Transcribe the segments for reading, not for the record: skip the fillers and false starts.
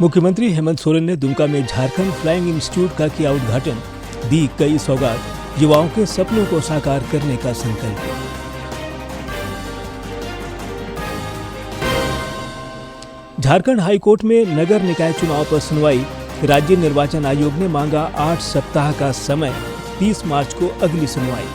मुख्यमंत्री हेमंत सोरेन ने दुमका में झारखंड फ्लाइंग इंस्टीट्यूट का किया उद्घाटन, दी कई सौगात, युवाओं के सपनों को साकार करने का संकल्प। झारखंड हाईकोर्ट में नगर निकाय चुनाव पर सुनवाई, राज्य निर्वाचन आयोग ने मांगा 8 सप्ताह का समय, 30 मार्च को अगली सुनवाई।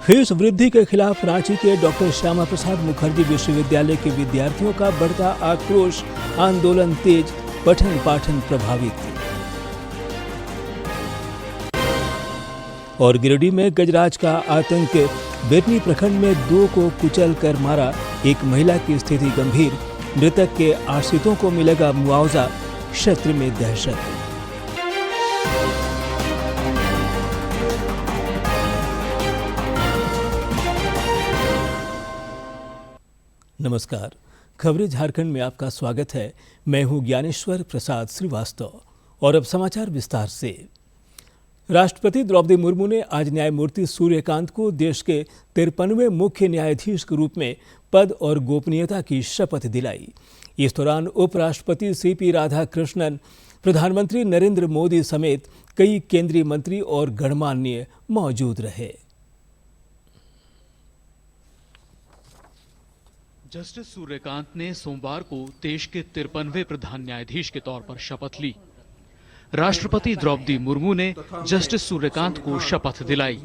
फीस वृद्धि के खिलाफ रांची के डॉक्टर श्यामा प्रसाद मुखर्जी विश्वविद्यालय के विद्यार्थियों का बढ़ता आक्रोश, आंदोलन तेज, पठन पाठन प्रभावित। और गिरिडीह में गजराज का आतंक, बेतनी प्रखंड में 2 को कुचल कर मारा, एक महिला की स्थिति गंभीर, मृतक के आश्रितों को मिलेगा मुआवजा, क्षेत्र में दहशत। नमस्कार, खबरें झारखंड में आपका स्वागत है। मैं हूं ज्ञानेश्वर प्रसाद श्रीवास्तव और अब समाचार विस्तार से। राष्ट्रपति द्रौपदी मुर्मू ने आज न्यायमूर्ति सूर्यकांत को देश के 53वें मुख्य न्यायाधीश के रूप में पद और गोपनीयता की शपथ दिलाई। इस दौरान उपराष्ट्रपति सीपी राधाकृष्णन, प्रधानमंत्री नरेंद्र मोदी समेत कई केंद्रीय मंत्री और गणमान्य मौजूद रहे। जस्टिस सूर्यकांत ने सोमवार को देश के 53वें प्रधान न्यायाधीश के तौर पर शपथ ली। राष्ट्रपति द्रौपदी मुर्मू ने जस्टिस सूर्यकांत को शपथ दिलाई।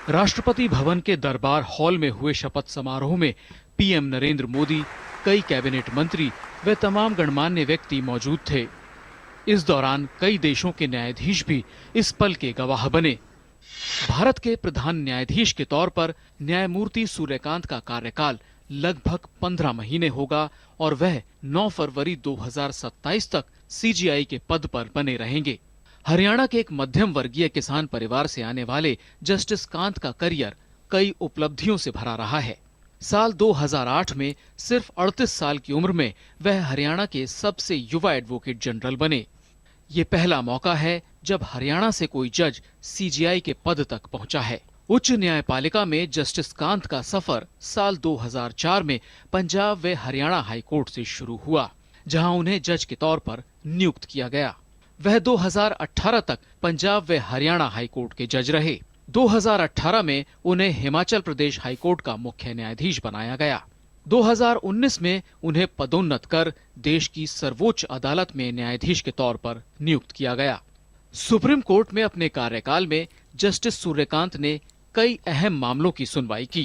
राष्ट्रपति भवन के दरबार हॉल में हुए शपथ समारोह में पीएम नरेंद्र मोदी, कई कैबिनेट मंत्री व तमाम गणमान्य व्यक्ति मौजूद थे। इस दौरान कई देशों के न्यायाधीश भी इस पल के गवाह बने। भारत के प्रधान न्यायाधीश के तौर पर न्यायमूर्ति सूर्यकांत का कार्यकाल लगभग 15 महीने होगा और वह 9 फरवरी 2027 तक सीजीआई के पद पर बने रहेंगे। हरियाणा के एक मध्यम वर्गीय किसान परिवार से आने वाले जस्टिस कांत का करियर कई उपलब्धियों से भरा रहा है। साल 2008 में सिर्फ 38 साल की उम्र में वह हरियाणा के सबसे युवा एडवोकेट जनरल बने। ये पहला मौका है जब हरियाणा से कोई जज सीजीआई के पद तक पहुंचा है। उच्च न्यायपालिका में जस्टिस कांत का सफर साल 2004 में पंजाब व हरियाणा हाईकोर्ट से शुरू हुआ, जहां उन्हें जज के तौर पर नियुक्त किया गया। वह 2018 तक पंजाब व हरियाणा हाईकोर्ट के जज रहे। 2018 में उन्हें हिमाचल प्रदेश हाईकोर्ट का मुख्य न्यायाधीश बनाया गया। 2019 में उन्हें पदोन्नत कर देश की सर्वोच्च अदालत में न्यायाधीश के तौर पर नियुक्त किया गया। सुप्रीम कोर्ट में अपने कार्यकाल में जस्टिस सूर्यकांत ने कई अहम मामलों की सुनवाई की।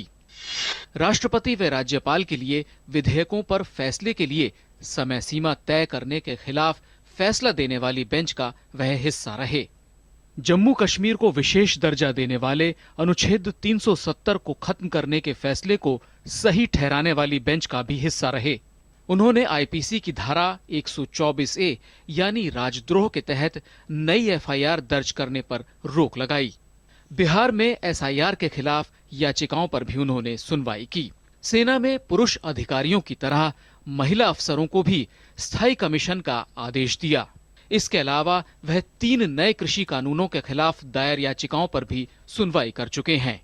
राष्ट्रपति व राज्यपाल के लिए विधेयकों पर फैसले के लिए समय सीमा तय करने के खिलाफ फैसला देने वाली बेंच का वह हिस्सा रहे। जम्मू कश्मीर को विशेष दर्जा देने वाले अनुच्छेद 370 को खत्म करने के फैसले को सही ठहराने वाली बेंच का भी हिस्सा रहे। उन्होंने आईपीसी की धारा 124A यानी राजद्रोह के तहत नई एफआईआर दर्ज करने पर रोक लगाई। बिहार में एसआईआर के खिलाफ याचिकाओं पर भी उन्होंने सुनवाई की। सेना में पुरुष अधिकारियों की तरह महिला अफसरों को भी स्थायी कमीशन का आदेश दिया। इसके अलावा वह 3 नए कृषि कानूनों के खिलाफ दायर याचिकाओं पर भी सुनवाई कर चुके हैं।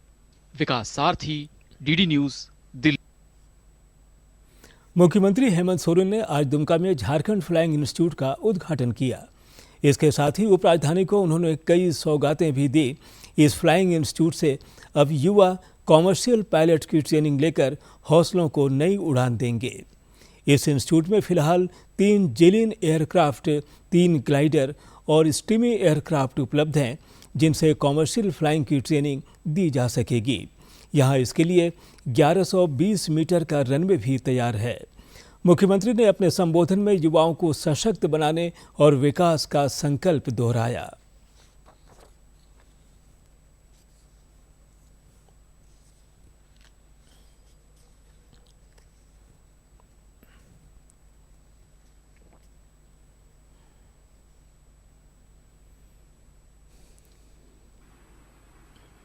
विकास सारथी, डीडी न्यूज, दिल्ली। मुख्यमंत्री हेमंत सोरेन ने आज दुमका में झारखंड फ्लाइंग इंस्टीट्यूट का उद्घाटन किया। इसके साथ ही उपराजधानी को उन्होंने कई सौगातें भी दी। इस फ्लाइंग इंस्टीट्यूट से अब युवा कॉमर्शियल पायलट की ट्रेनिंग लेकर हौसलों को नई उड़ान देंगे। इस इंस्टीट्यूट में फिलहाल 3 जेलिन एयरक्राफ्ट, 3 ग्लाइडर और स्टीमी एयरक्राफ्ट उपलब्ध हैं, जिनसे कॉमर्शियल फ्लाइंग की ट्रेनिंग दी जा सकेगी। यहाँ इसके लिए 1120 मीटर का रनवे भी तैयार है। मुख्यमंत्री ने अपने संबोधन में युवाओं को सशक्त बनाने और विकास का संकल्प दोहराया।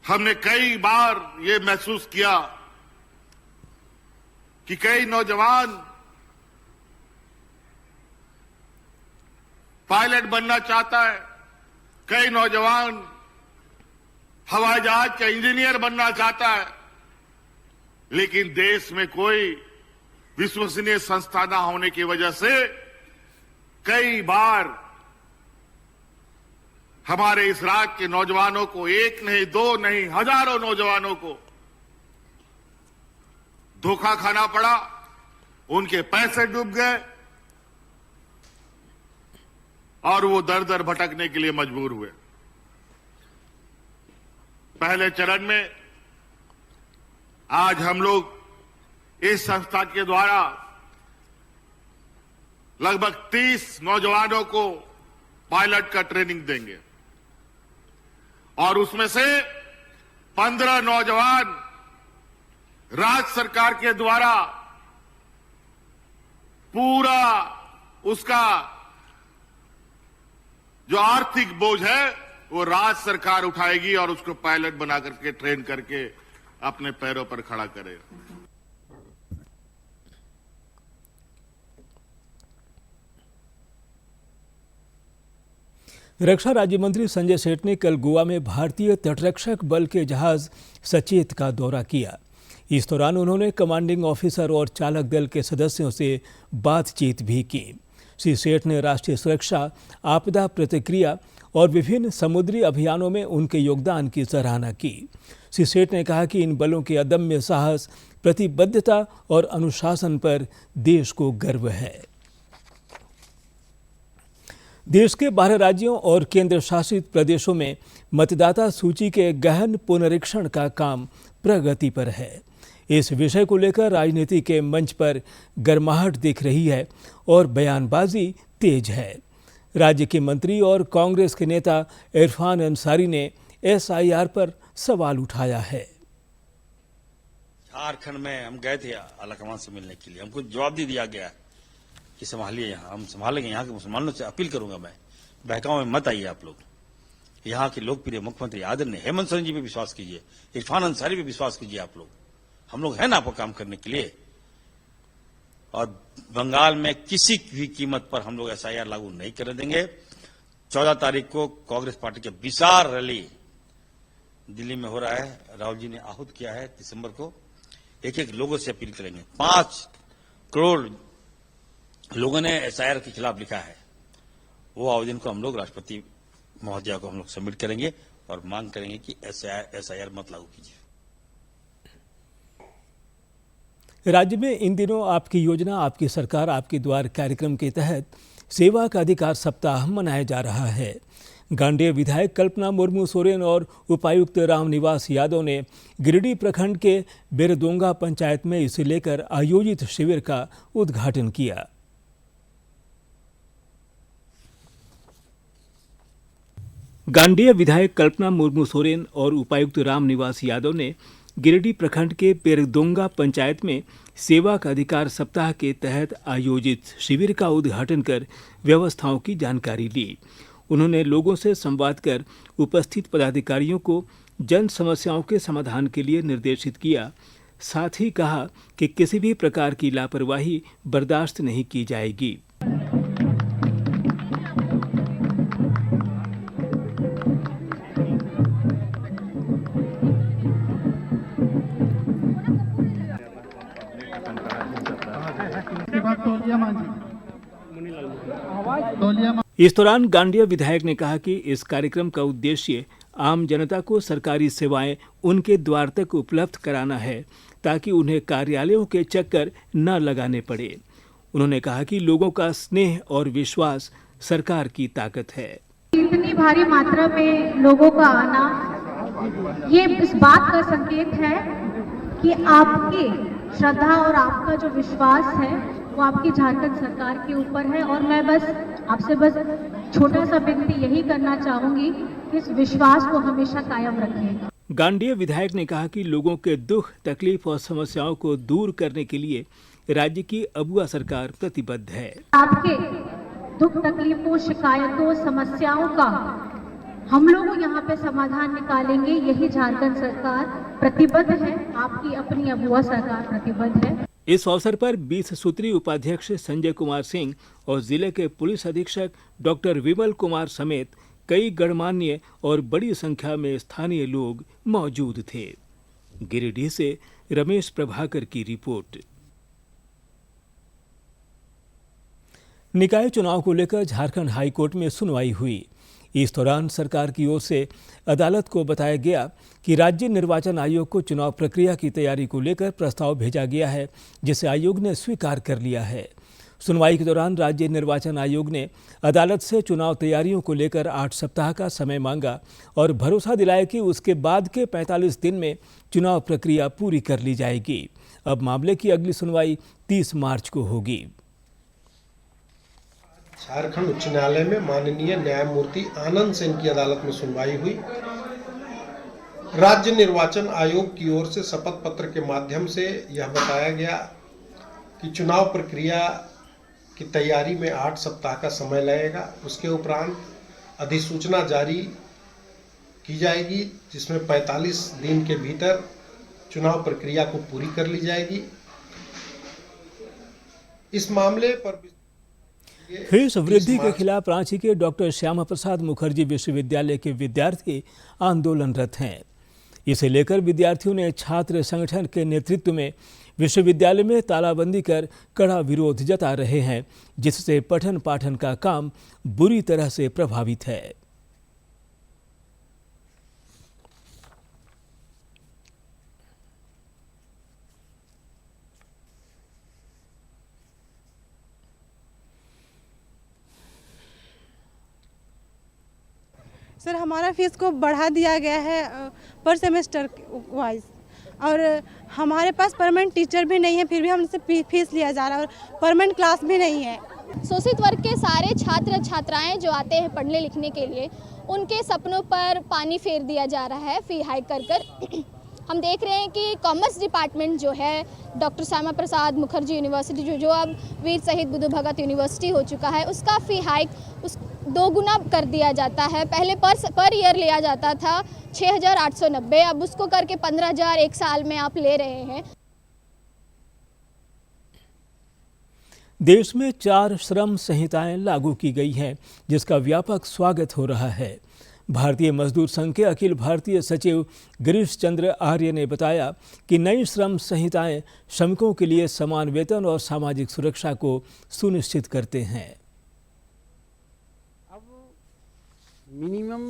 हमने कई बार ये महसूस किया कि कई नौजवान पायलट बनना चाहता है, कई नौजवान हवाई जहाज का इंजीनियर बनना चाहता है, लेकिन देश में कोई विश्वसनीय संस्था न होने की वजह से कई बार हमारे इस राज्य के नौजवानों को, एक नहीं, दो नहीं, हजारों नौजवानों को धोखा खाना पड़ा, उनके पैसे डूब गए और वो दर दर भटकने के लिए मजबूर हुए। पहले चरण में आज हम लोग इस संस्था के द्वारा लगभग 30 नौजवानों को पायलट का ट्रेनिंग देंगे और उसमें से 15 नौजवान राज्य सरकार के द्वारा पूरा उसका जो आर्थिक बोझ है वो राज्य सरकार उठाएगी और उसको पायलट बना करके ट्रेन करके अपने पैरों पर खड़ा करेगा। रक्षा राज्य मंत्री संजय सेठ ने कल गोवा में भारतीय तटरक्षक बल के जहाज सचेत का दौरा किया। इस दौरान उन्होंने कमांडिंग ऑफिसर और चालक दल के सदस्यों से बातचीत भी की। श्री सेठ ने राष्ट्रीय सुरक्षा, आपदा प्रतिक्रिया और विभिन्न समुद्री अभियानों में उनके योगदान की सराहना की। श्री सेठ ने कहा कि इन बलों के अदम्य साहस, प्रतिबद्धता और अनुशासन पर देश को गर्व है। देश के 12 राज्यों और केंद्र शासित प्रदेशों में मतदाता सूची के गहन पुनरीक्षण का काम प्रगति पर है। इस विषय को लेकर राजनीति के मंच पर गर्माहट दिख रही है और बयानबाजी तेज है। राज्य के मंत्री और कांग्रेस के नेता इरफान अंसारी ने एसआईआर पर सवाल उठाया है। झारखंड में हम गए थे आलाकमान से मिलने के लिए, हमको जवाब दे दिया गया कि संभालिए, यहाँ हम संभालेंगे। यहाँ के मुसलमानों से अपील करूंगा मैं, बहकाओं में मत आइए आप लोग। यहाँ के लोकप्रिय मुख्यमंत्री आदरणीय हेमंत सोरेन जी पे विश्वास कीजिए, इरफान अंसारी पे विश्वास कीजिए आप लोग। हम लोग हैं ना आपको काम करने के लिए। और बंगाल में किसी भी कीमत पर हम लोग एसआईआर लागू नहीं करने देंगे। 14 तारीख को कांग्रेस पार्टी के विशाल रैली दिल्ली में हो रहा है, राहुल जी ने आहूत किया है दिसंबर को। एक एक लोगों से अपील करेंगे। 5 करोड़ लोगों ने एसआईआर के खिलाफ लिखा है। वो आवेदन को हम लोग राष्ट्रपति महोदया को हम लोग सबमिट करेंगे और मांग करेंगे कि एसआईआर मत लागू कीजिए। राज्य में इन दिनों आपकी योजना, आपकी सरकार, आपके द्वार कार्यक्रम के तहत सेवा का अधिकार सप्ताह मनाया जा रहा है। गांडेय विधायक कल्पना मुर्मू सोरेन और उपायुक्त रामनिवास यादव ने गिरिडीह प्रखंड के बेरदोंगा पंचायत में इसे लेकर आयोजित शिविर का उद्घाटन किया। गांडेय विधायक कल्पना मुर्मू सोरेन और उपायुक्त रामनिवास यादव ने गिरिडीह प्रखंड के बेरदोंगा पंचायत में सेवा का अधिकार सप्ताह के तहत आयोजित शिविर का उद्घाटन कर व्यवस्थाओं की जानकारी ली। उन्होंने लोगों से संवाद कर उपस्थित पदाधिकारियों को जन समस्याओं के समाधान के लिए निर्देशित किया। साथ ही कहा कि किसी भी प्रकार की लापरवाही बर्दाश्त नहीं की जाएगी। इस दौरान गांडेय विधायक ने कहा कि इस कार्यक्रम का उद्देश्य आम जनता को सरकारी सेवाएं उनके द्वार तक उपलब्ध कराना है, ताकि उन्हें कार्यालयों के चक्कर न लगाने पड़े। उन्होंने कहा कि लोगों का स्नेह और विश्वास सरकार की ताकत है। इतनी भारी मात्रा में लोगों का आना ये इस बात का संकेत है कि आपकी श्रद्धा और आपका जो विश्वास है वो आपकी झारखंड सरकार के ऊपर है। और मैं आपसे छोटा सा विनती यही करना चाहूंगी कि इस विश्वास को हमेशा कायम रखें। गांडेय विधायक ने कहा कि लोगों के दुख, तकलीफ और समस्याओं को दूर करने के लिए राज्य की अबुआ सरकार प्रतिबद्ध है। आपके दुख, तकलीफों, शिकायतों, समस्याओं का हम लोग यहाँ पे समाधान निकालेंगे। यही झारखंड सरकार प्रतिबद्ध है, आपकी अपनी अबुआ सरकार प्रतिबद्ध है। इस अवसर पर 20 सूत्री उपाध्यक्ष संजय कुमार सिंह और जिले के पुलिस अधीक्षक डॉक्टर विमल कुमार समेत कई गणमान्य और बड़ी संख्या में स्थानीय लोग मौजूद थे। गिरिडीह से रमेश प्रभाकर की रिपोर्ट। निकाय चुनाव को लेकर झारखंड हाईकोर्ट में सुनवाई हुई। इस दौरान सरकार की ओर से अदालत को बताया गया कि राज्य निर्वाचन आयोग को चुनाव प्रक्रिया की तैयारी को लेकर प्रस्ताव भेजा गया है, जिसे आयोग ने स्वीकार कर लिया है। सुनवाई के दौरान राज्य निर्वाचन आयोग ने अदालत से चुनाव तैयारियों को लेकर 8 सप्ताह का समय मांगा और भरोसा दिलाया कि उसके बाद के 45 दिन में चुनाव प्रक्रिया पूरी कर ली जाएगी। अब मामले की अगली सुनवाई 30 मार्च को होगी। झारखंड उच्च न्यायालय में माननीय न्यायमूर्ति आनंद सेन की अदालत में सुनवाई हुई। राज्य निर्वाचन आयोग की ओर से शपथ पत्र के माध्यम से यह बताया गया कि चुनाव प्रक्रिया की तैयारी में 8 सप्ताह का समय लगेगा। उसके उपरांत अधिसूचना जारी की जाएगी, जिसमें 45 दिन के भीतर चुनाव प्रक्रिया को पूरी कर ली जाएगी। इस मामले पर फीस वृद्धि के खिलाफ रांची के डॉक्टर श्यामा प्रसाद मुखर्जी विश्वविद्यालय के विद्यार्थी आंदोलनरत हैं। इसे लेकर विद्यार्थियों ने छात्र संगठन के नेतृत्व में विश्वविद्यालय में तालाबंदी कर कड़ा विरोध जता रहे हैं, जिससे पठन पाठन का काम बुरी तरह से प्रभावित है। सर, हमारा फीस को बढ़ा दिया गया है पर सेमेस्टर वाइज, और हमारे पास परमानेंट टीचर भी नहीं है, फिर भी हमसे फीस लिया जा रहा है और परमानेंट क्लास भी नहीं है। शोषित वर्ग के सारे छात्र छात्राएं जो आते हैं पढ़ने लिखने के लिए, उनके सपनों पर पानी फेर दिया जा रहा है फी हाइक कर। हम देख रहे हैं कि कॉमर्स डिपार्टमेंट जो है डॉक्टर श्यामा प्रसाद मुखर्जी यूनिवर्सिटी जो अब वीर शहीद बुद्धू भगत यूनिवर्सिटी हो चुका है, उसका फी हाइक उस 2 गुना कर दिया जाता है। पहले पर ईयर लिया जाता था 6,890, अब उसको करके 15,000 एक साल में आप ले रहे हैं। देश में 4 श्रम संहिताएं लागू की गई हैं, जिसका व्यापक स्वागत हो रहा है। भारतीय मजदूर संघ के अखिल भारतीय सचिव गिरीश चंद्र आर्य ने बताया कि नई श्रम संहिताएं श्रमिकों के लिए समान वेतन और सामाजिक सुरक्षा को सुनिश्चित करते हैं। अब मिनिमम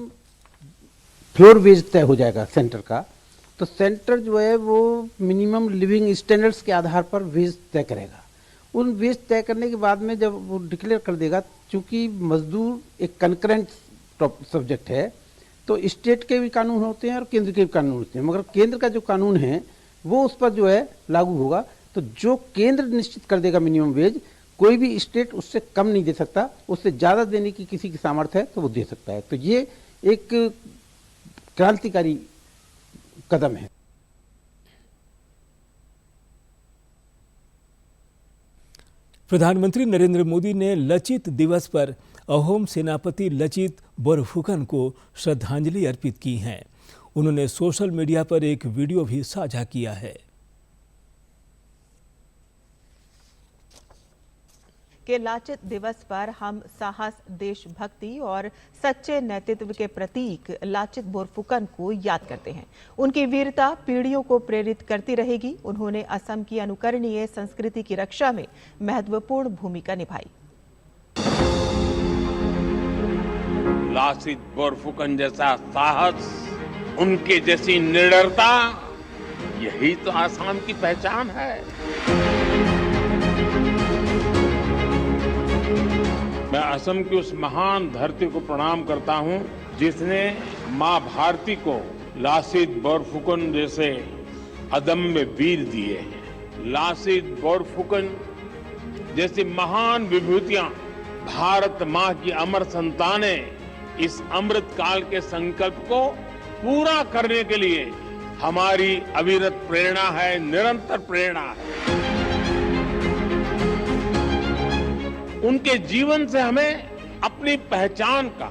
फ्लोर वेज तय हो जाएगा सेंटर का, तो सेंटर जो है वो मिनिमम लिविंग स्टैंडर्ड्स के आधार पर वेज तय करेगा। उन वेज तय करने के बाद में जब वो डिक्लेयर कर देगा, चूंकि मजदूर एक कंकरेंट सब्जेक्ट है, तो स्टेट के भी कानून होते हैं और केंद्र के भी कानून होते हैं, मगर केंद्र का जो कानून है वो उस पर जो है लागू होगा। तो जो केंद्र निश्चित कर देगा मिनिमम वेज, कोई भी स्टेट उससे कम नहीं दे सकता, उससे ज़्यादा देने की किसी की सामर्थ्य है तो वो दे सकता है। तो ये एक क्रांतिकारी कदम है। प्रधानमंत्री नरेंद्र मोदी ने लचित दिवस पर अहोम सेनापति लचित बोरफुकन को श्रद्धांजलि अर्पित की है। उन्होंने सोशल मीडिया पर एक वीडियो भी साझा किया है। के लाचित दिवस पर हम साहस, देशभक्ति और सच्चे नेतृत्व के प्रतीक लाचित बोरफुकन को याद करते हैं। उनकी वीरता पीढ़ियों को प्रेरित करती रहेगी। उन्होंने असम की अनुकरणीय संस्कृति की रक्षा में महत्वपूर्ण भूमिका निभाई। लाचित बोरफुकन जैसा साहस, उनके जैसी निडरता, यही तो आसाम की पहचान है। मैं असम की उस महान धरती को प्रणाम करता हूं, जिसने मां भारती को लाचित बोरफुकन जैसे अदम्य वीर दिए हैं। लाचित बोरफुकन जैसी महान विभूतियां भारत मां की अमर संतानें इस अमृत काल के संकल्प को पूरा करने के लिए हमारी अविरत प्रेरणा है, निरंतर प्रेरणा है। उनके जीवन से हमें अपनी पहचान का,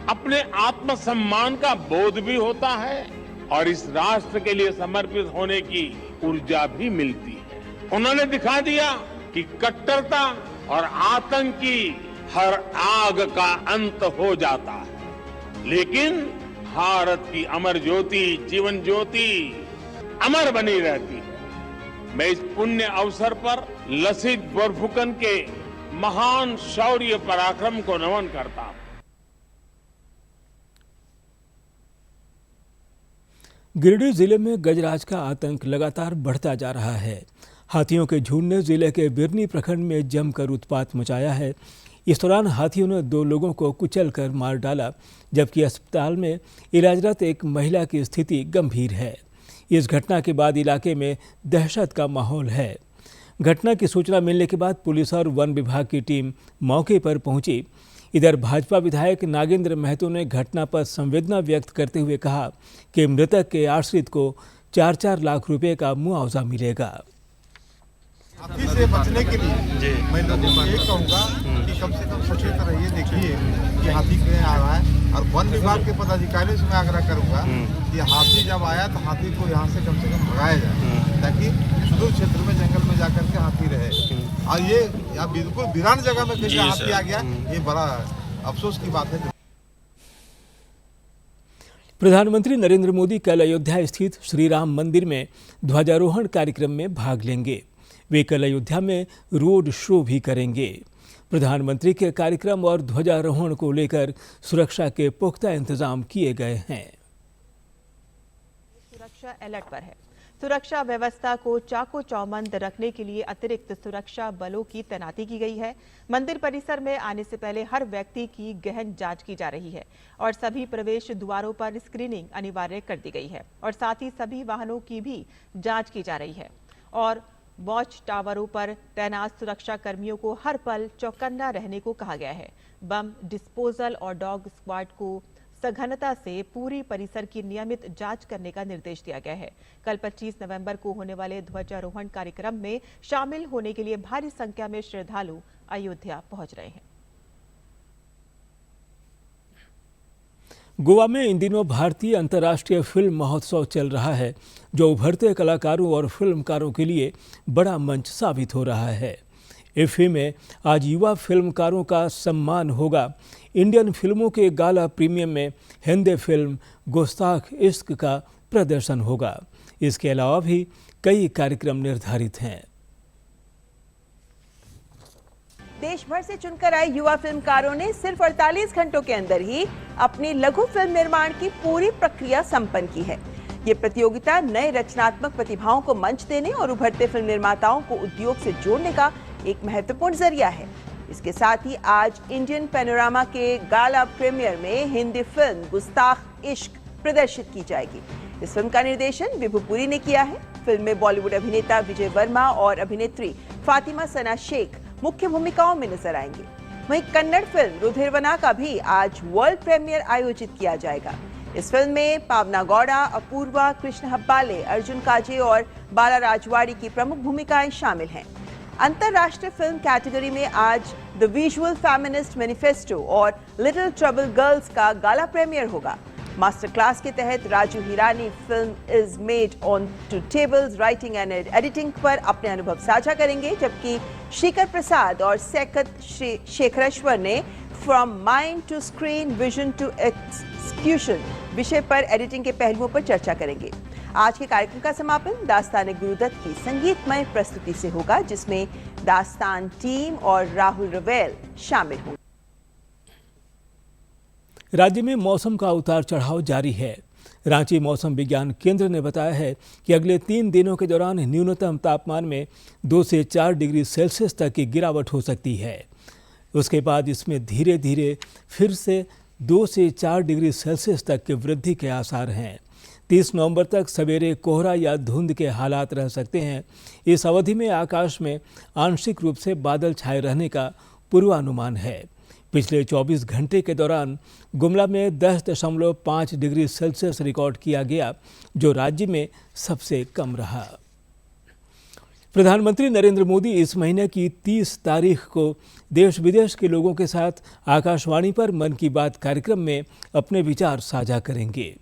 अपने आत्मसम्मान का बोध भी होता है और इस राष्ट्र के लिए समर्पित होने की ऊर्जा भी मिलती है। उन्होंने दिखा दिया कि कट्टरता और आतंक की हर आग का अंत हो जाता है, लेकिन भारत की अमर ज्योति, जीवन ज्योति अमर बनी रहती है। मैं इस पुण्य अवसर पर लचित बोरफुकन के महान शौर्य पराक्रम को नमन करता हूं। गिरिडीह जिले में गजराज का आतंक लगातार बढ़ता जा रहा है। हाथियों के झुंड ने जिले के बिरनी प्रखंड में जमकर उत्पात मचाया है। इस दौरान हाथियों ने 2 लोगों को कुचलकर मार डाला, जबकि अस्पताल में इलाजरत एक महिला की स्थिति गंभीर है। इस घटना के बाद इलाके में दहशत का माहौल है। घटना की सूचना मिलने के बाद पुलिस और वन विभाग की टीम मौके पर पहुंची। इधर भाजपा विधायक नागेंद्र महतो ने घटना पर संवेदना व्यक्त करते हुए कहा कि मृतक के आश्रित को 4-4 लाख रुपए का मुआवजा मिलेगा। हाथी से बचने के लिए मैं लोगों को ये कहूँगा कि कम से कम सचेत रहिए, देखिए कि हाथी कहीं आ रहा है। और वन विभाग के पदाधिकारियों से मैं आग्रह करूँगा कि हाथी जब आया तो हाथी को यहाँ से कम भगाया जाए, ताकि सुदूर क्षेत्र में जंगल में जाकर के हाथी रहे। और ये यहाँ बिल्कुल वीरान जगह में कैसे हाथी आ गया, ये बड़ा अफसोस की बात है। प्रधानमंत्री नरेंद्र मोदी कल अयोध्या स्थित श्री राम मंदिर में ध्वजारोहण कार्यक्रम में भाग लेंगे। वे कल अयोध्या में रोड शो भी करेंगे। प्रधानमंत्री के कार्यक्रम और ध्वजारोहण को लेकर सुरक्षा के पुख्ता इंतजाम किए गए हैं। सुरक्षा अलर्ट पर है। सुरक्षा व्यवस्था को चाको चौबंद रखने के लिए अतिरिक्त सुरक्षा बलों की तैनाती की गई है। मंदिर परिसर में आने से पहले हर व्यक्ति की गहन जांच की जा रही है और सभी प्रवेश द्वारों पर स्क्रीनिंग अनिवार्य कर दी गई है और साथ ही सभी वाहनों की भी जांच की जा रही है और वॉच टावरों पर तैनात सुरक्षा कर्मियों को हर पल चौकन्ना रहने को कहा गया है। बम डिस्पोजल और डॉग स्क्वाड को सघनता से पूरी परिसर की नियमित जांच करने का निर्देश दिया गया है। कल 25 नवंबर को होने वाले ध्वजारोहण कार्यक्रम में शामिल होने के लिए भारी संख्या में श्रद्धालु अयोध्या पहुंच रहे हैं। गोवा में इन दिनों भारतीय अंतर्राष्ट्रीय फिल्म महोत्सव चल रहा है, जो उभरते कलाकारों और फिल्मकारों के लिए बड़ा मंच साबित हो रहा है। इफ्फी में आज युवा फिल्मकारों का सम्मान होगा। इंडियन फिल्मों के गाला प्रीमियम में हिंदी फिल्म गुस्ताख इश्क का प्रदर्शन होगा। इसके अलावा भी कई कार्यक्रम निर्धारित हैं। देश भर से चुनकर आए युवा फिल्मकारों ने सिर्फ 48 घंटों के अंदर ही अपनी लघु फिल्म निर्माण की पूरी प्रक्रिया संपन्न की है। ये प्रतियोगिता नए रचनात्मक प्रतिभाओं को मंच देने और उभरते फिल्म निर्माताओं को उद्योग से जोड़ने का एक महत्वपूर्ण जरिया है। इसके साथ ही आज इंडियन पैनोरामा के गाला प्रीमियर में हिंदी फिल्म गुस्ताख इश्क प्रदर्शित की जाएगी। इस फिल्म का निर्देशन विभुपुरी ने किया है। फिल्म में बॉलीवुड अभिनेता विजय वर्मा और अभिनेत्री फातिमा सना शेख मुख्य भूमिकाओं में नजर आएंगे। वहीं कन्नड़ फिल्म रुधिरवना का भी आज वर्ल्ड प्रीमियर आयोजित किया जाएगा। इस फिल्म में पावना गौड़ा, अपूर्वा, कृष्ण हब्बाले, अर्जुन काजे और बाला राजवाड़ी की प्रमुख भूमिकाएं शामिल हैं। अंतर्राष्ट्रीय फिल्म कैटेगरी में आज द विजुअल फेमिनिस्ट मैनिफेस्टो और लिटिल ट्रबल गर्ल्स का गाला प्रीमियर होगा। मास्टर क्लास के तहत Raju Hirani film is made on two tables writing and editing पर अपने अनुभव साझा करेंगे, जबकि श्रीकर प्रसाद और सैकत शेखरेश्वर ने from mind to screen vision to execution विषय पर एडिटिंग के पहलुओं पर चर्चा करेंगे। आज के कार्यक्रम का समापन दास्तान गुरुदत्त की संगीतमय प्रस्तुति से होगा, जिसमें दास्तान टीम और राहुल रवेल शामिल होंगे। राज्य में मौसम का उतार चढ़ाव जारी है। रांची मौसम विज्ञान केंद्र ने बताया है कि अगले 3 दिनों के दौरान न्यूनतम तापमान में 2 से 4 डिग्री सेल्सियस तक की गिरावट हो सकती है। उसके बाद इसमें धीरे धीरे फिर से 2 से 4 डिग्री सेल्सियस तक की वृद्धि के आसार हैं। 30 नवंबर तक सवेरे कोहरा या धुंध के हालात रह सकते हैं। इस अवधि में आकाश में आंशिक रूप से बादल छाए रहने का पूर्वानुमान है। पिछले 24 घंटे के दौरान गुमला में 10.5 डिग्री सेल्सियस रिकॉर्ड किया गया, जो राज्य में सबसे कम रहा। प्रधानमंत्री नरेंद्र मोदी इस महीने की 30 तारीख को देश विदेश के लोगों के साथ आकाशवाणी पर मन की बात कार्यक्रम में अपने विचार साझा करेंगे।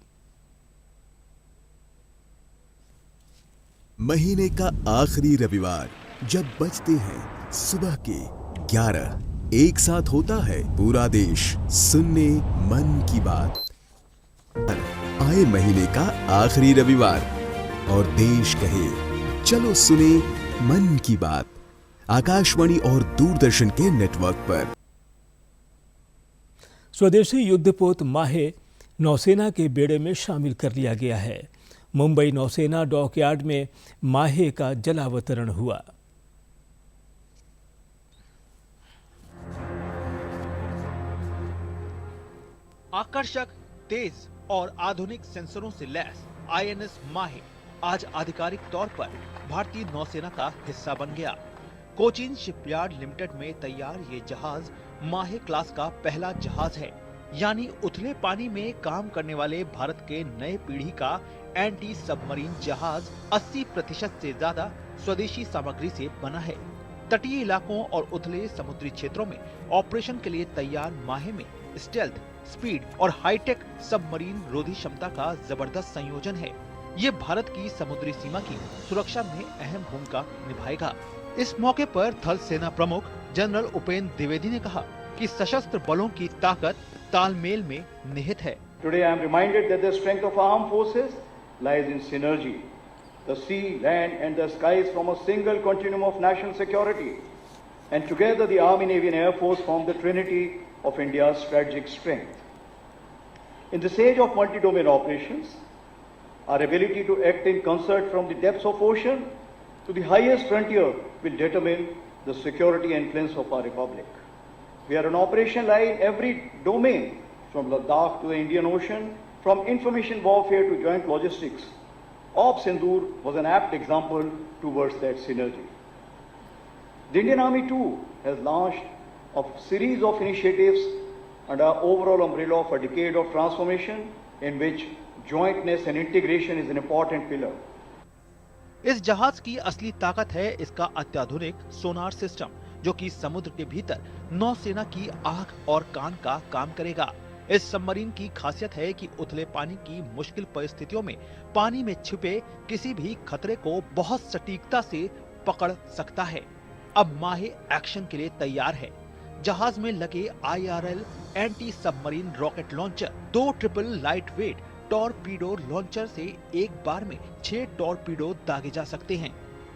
महीने का आखिरी रविवार जब बजते हैं सुबह के 11, एक साथ होता है पूरा देश सुनने मन की बात। आए महीने का आखिरी रविवार और देश कहे चलो सुने मन की बात। आकाशवाणी और दूरदर्शन के नेटवर्क पर। स्वदेशी युद्धपोत माहे नौसेना के बेड़े में शामिल कर लिया गया है। मुंबई नौसेना डॉकयार्ड में माहे का जलावतरण हुआ। आकर्षक, तेज और आधुनिक सेंसरों से लैस आईएनएस माहे आज आधिकारिक तौर पर भारतीय नौसेना का हिस्सा बन गया। कोचीन शिपयार्ड लिमिटेड में तैयार ये जहाज माहे क्लास का पहला जहाज है, यानी उथले पानी में काम करने वाले भारत के नए पीढ़ी का एंटी सबमरीन जहाज 80% से ज्यादा स्वदेशी सामग्री से बना है। तटीय इलाकों और उथले समुद्री क्षेत्रों में ऑपरेशन के लिए तैयार माहे में स्टेल्थ, स्पीड और हाईटेक सबमरीन रोधी क्षमता का जबरदस्त संयोजन है। ये भारत की समुद्री सीमा की सुरक्षा में अहम भूमिका निभाएगा। इस मौके पर थल सेना प्रमुख जनरल उपेंद्र द्विवेदी ने कहा कि सशस्त्र बलों की ताकत तालमेल में निहित है। Today I am reminded that the strength of armed forces lies in synergy. The sea, land and the skies form a single continuum of national security. And together the Army, Navy and Air Force form the trinity of India's strategic strength. In this age of multi-domain operations, our ability to act in concert from the depths of ocean to the highest frontier will determine the security and influence of our republic. We are an operation line in every domain, from Ladakh to the Indian Ocean, from information warfare to joint logistics. Op Sindoor was an apt example towards that synergy. The Indian Army too has launched a series of initiatives under our overall umbrella of a decade of transformation in which jointness and integration is an important pillar. इस जहाज की असली ताकत है इसका अत्याधुनिक sonar system, जो कि समुद्र के भीतर नौसेना की आंख और कान का काम करेगा। इस सबमरीन की खासियत है कि उथले पानी की मुश्किल परिस्थितियों में पानी में छिपे किसी भी खतरे को बहुत सटीकता से पकड़ सकता है। अब माहे एक्शन के लिए तैयार है। जहाज में लगे IRL anti submarine rocket launcher 2 triple light weight torpedo launcher से एक बार में 6 टॉर्पीडो दागे जा सकते हैं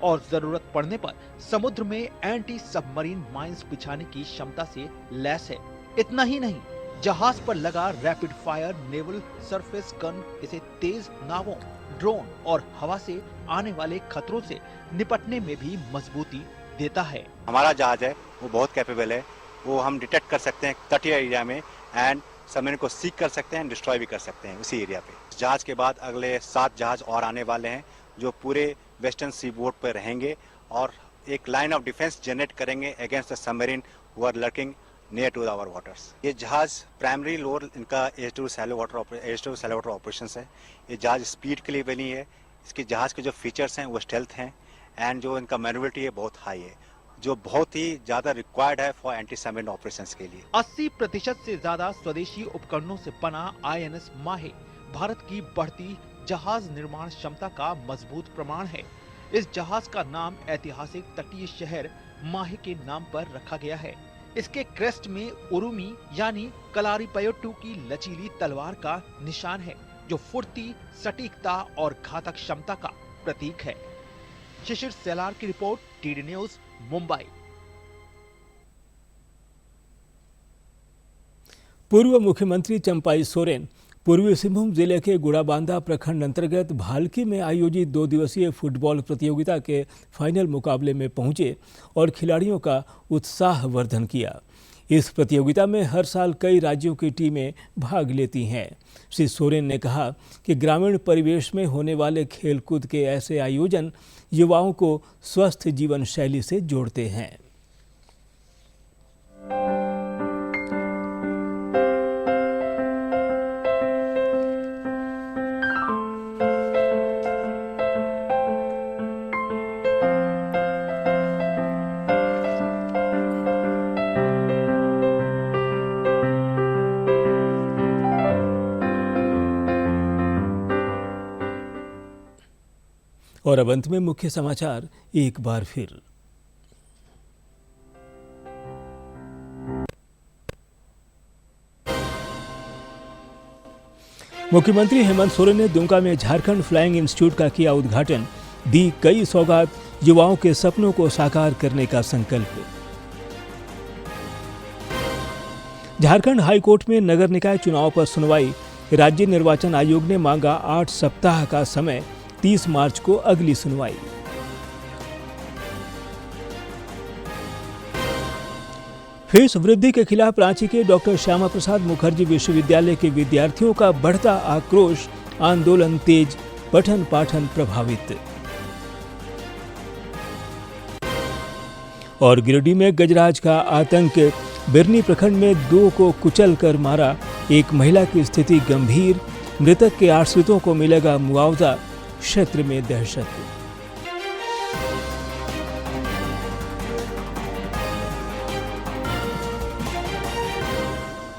और जरूरत पड़ने पर समुद्र में एंटी सबमरीन माइंस बिछाने की क्षमता से लैस है। इतना ही नहीं, जहाज पर लगा rapid fire naval surface gun इसे तेज नावों, ड्रोन और हवा से आने वाले खतरों से निपटने में भी मजबूती देता है। हमारा जहाज है वो बहुत कैपेबल है, वो हम डिटेक्ट कर सकते हैं तटीय एरिया में एंड सबमरीन को सीक कर सकते हैं, डिस्ट्रॉय भी कर सकते हैं उसी एरिया पे। जहाज के बाद अगले 7 जहाज और आने वाले हैं जो पूरे वेस्टर्न सी बोर्ड पर रहेंगे और एक लाइन ऑफ डिफेंस जनरेट करेंगे against the submarine who are lurking near to our waters. ये जहाज प्राइमरी लोअर इनका as to shallow water operations है। ये जहाज स्पीड के लिए बनी है। इसके जहाज के जो फीचर्स हैं वो स्टेल्थ हैं एंड जो इनका मैन्युवरिटी है बहुत हाई है, जो बहुत ही ज्यादा रिक्वायर्ड है फॉर एंटी सबमरीन ऑपरेशंस के लिए। 80% से ज्यादा स्वदेशी उपकरणों से बना INS माहे भारत की बढ़ती जहाज निर्माण क्षमता का मजबूत प्रमाण है। इस जहाज का नाम ऐतिहासिक तटीय शहर माहे के नाम पर रखा गया है। इसके क्रेस्ट में उरुमी यानी कलारीपयट्टू की लचीली तलवार का निशान है, जो फुर्ती, सटीकता और घातक क्षमता का प्रतीक है। शिशिर सेलार की रिपोर्ट, टीडी न्यूज, मुंबई। पूर्व मुख्यमंत्री चंपाई सोरेन पूर्वी सिंहभूम जिले के गुड़ाबांधा प्रखंड अंतर्गत भालकी में आयोजित 2 दिवसीय फुटबॉल प्रतियोगिता के फाइनल मुकाबले में पहुंचे और खिलाड़ियों का उत्साहवर्धन किया। इस प्रतियोगिता में हर साल कई राज्यों की टीमें भाग लेती हैं। श्री सोरेन ने कहा कि ग्रामीण परिवेश में होने वाले खेलकूद के ऐसे आयोजन युवाओं को स्वस्थ जीवन शैली से जोड़ते हैं। और अब अंत में मुख्य समाचार एक बार फिर। मुख्यमंत्री हेमंत सोरेन ने दुमका में झारखंड फ्लाइंग इंस्टीट्यूट का किया उद्घाटन, दी कई सौगात युवाओं के सपनों को साकार करने का संकल्प। झारखंड हाईकोर्ट में नगर निकाय चुनाव पर सुनवाई। राज्य निर्वाचन आयोग ने मांगा 8 सप्ताह का समय, 30 मार्च को अगली सुनवाई। फीस वृद्धि के खिलाफ रांची के डॉक्टर श्यामा प्रसाद मुखर्जी विश्वविद्यालय के विद्यार्थियों का बढ़ता आक्रोश, आंदोलन तेज, पठन पाठन प्रभावित। और गिरिडीह में गजराज का आतंक, बिरनी प्रखंड में 2 को कुचल कर मारा, एक महिला की स्थिति गंभीर, मृतक के आश्रितों को मिलेगा मुआवजा, क्षेत्र में दहशत।